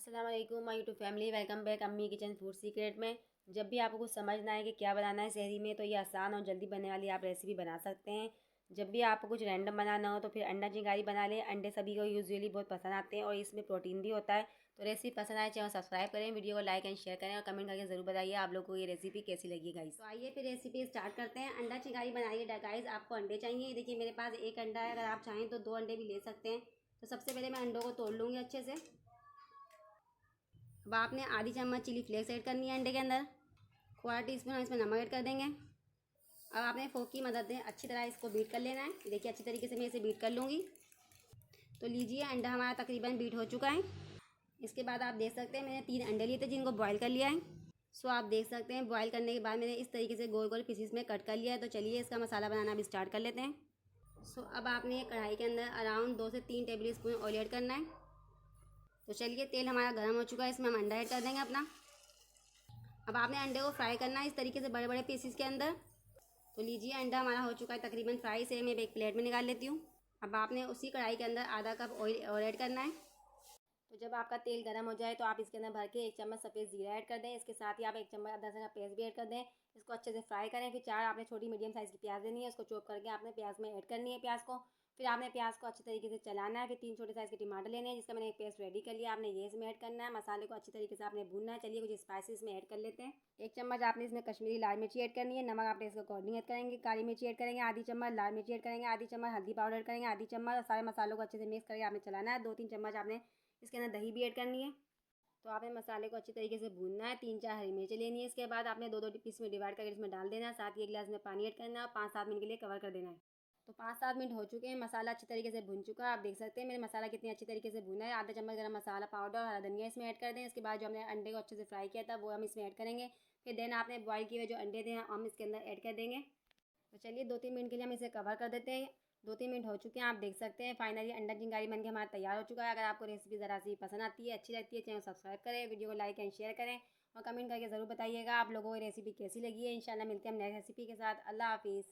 अस्सलाम वालेकुम my YouTube family, welcome back अम्मी किचन फूड सीक्रेट में। जब भी आपको कुछ समझ ना आए कि क्या बनाना है शहरी में, तो ये आसान और जल्दी बनने वाली आप रेसिपी बना सकते हैं। जब भी आपको कुछ रैंडम बनाना हो तो फिर अंडा चिंगारी बना लें। अंडे सभी को यूजुअली बहुत पसंद आते हैं और इसमें प्रोटीन भी होता है। तो रेसिपी पसंद आए चैनल सब्सक्राइब करें, वीडियो को लाइक एंड शेयर करें और कमेंट करके ज़रूर बताइए आप लोग को ये रेसिपी कैसी लगी गाइस। तो आइए फिर रेसिपी स्टार्ट करते हैं। अंडा चिंगारी बनाइए गाइस। आपको अंडे चाहिए। देखिए मेरे पास एक अंडा है, अगर आप चाहें तो 2 अंडे भी ले सकते हैं। तो सबसे पहले मैं अंडों को तोड़ लूँगी अच्छे से। अब आपने आधी चम्मच चिली फ्लेक्स ऐड करनी है अंडे के अंदर। 1/4 टीस्पून हम इसमें नमक ऐड कर देंगे। अब आपने फोक की मदद से अच्छी तरह इसको बीट कर लेना है। देखिए अच्छी तरीके से मैं इसे बीट कर लूँगी। तो लीजिए अंडा हमारा तकरीबन बीट हो चुका है। इसके बाद आप देख सकते हैं मैंने 3 अंडे लिए थे जिनको बॉईल कर लिया है। सो आप देख सकते हैं बॉईल करने के बाद मैंने इस तरीके से गोल गोल पीसीस में कट कर लिया है। तो चलिए इसका मसाला बनाना भी स्टार्ट कर लेते हैं। सो अब आपने कढ़ाई के अंदर अराउंड 2 से 3 टेबल स्पून ऑयल ऐड करना है। तो चलिए तेल हमारा गर्म हो चुका है, इसमें हम अंडा ऐड कर देंगे अपना। अब आपने अंडे को फ्राई करना है इस तरीके से बड़े बड़े पीसेस के अंदर। तो लीजिए अंडा हमारा हो चुका है तकरीबन फ्राई। से मैं एक प्लेट में निकाल लेती हूँ। अब आपने उसी कढ़ाई के अंदर आधा कप ऑयल और ऐड करना है। तो जब आपका तेल गर्म हो जाए तो आप इसके अंदर भर के 1 चम्मच सफ़ेद जीरा ऐड कर दें। इसके साथ ही आप 1 चम्मच अदरक का पेस्ट भी ऐड कर दें। इसको अच्छे से फ्राई करें। फिर 4 आपने छोटी मीडियम साइज़ की प्याज लेनी है, उसको चॉप करके आपने प्याज में ऐड करनी है प्याज को। फिर आपने प्याज को अच्छी तरीके से चलाना है। फिर 3 छोटे साइज़ के टमाटर लेने हैं जिसका मैंने एक पेस्ट रेडी कर लिया। आपने ये इसमें ऐड करना है। मसाले को अच्छी तरीके से आपने भूनना है। चलिए कुछ स्पाइसेस में ऐड कर लेते हैं। 1 चम्मच आपने इसमें कश्मीरी लाल मिर्ची ऐड करनी है। नमक आप टेस्ट के अकॉर्डिंग ऐड करेंगे। काली मिर्ची ऐड करेंगे आधी चम्मच, लाल मिर्ची ऐड करेंगे आधी चम्मच, हल्दी पाउडर ऐड करेंगे आधी चम्मच और सारे मसालों को अच्छे से मिक्स करके आपने चलाना है। 2-3 चम्मच आपने इसके अंदर दही भी ऐड करनी है। तो आपने मसाले को अच्छी तरीके से भूनना है। 3-4 हरी मिर्ची लेनी है। इसके बाद आपने 2-2 पीस में डिवाइड करके इसमें डाल देना है। साथ ही 1 गिलास में पानी ऐड करना है और 5-7 मिनट के लिए कवर कर देना है। तो 5-7 मिनट हो चुके हैं, मसाला अच्छी तरीके से भुन चुका है। आप देख सकते हैं मेरे मसाला कितनी अच्छी तरीके से भुना है। आधा चम्मच गरम मसाला पाउडर और हरा धनिया इसमें ऐड कर दें। इसके बाद जो हमने अंडे को अच्छे से फ्राई किया था वो हम इसमें ऐड करेंगे। फिर देन आपने बॉयल किए हुए जो अंडे थे हम इसके अंदर ऐड कर देंगे। तो चलिए 2-3 मिनट के लिए हम इसे कवर कर देते हैं। 2-3 मिनट हो चुके हैं, आप देख सकते हैं फाइनली अंडा चिंगारी बनके हमारा तैयार हो चुका है। अगर आपको रेसिपी ज़रा सी पसंद आती है, अच्छी लगती है, चैनल सब्सक्राइब करें, वीडियो को लाइक एंड शेयर करें और कमेंट करके ज़रूर बताइएगा आप लोगों को रेसिपी कैसी लगी है। इंशाल्लाह मिलते हैं हम नेक्स्ट रेसिपी के साथ। अल्लाह हाफिज़।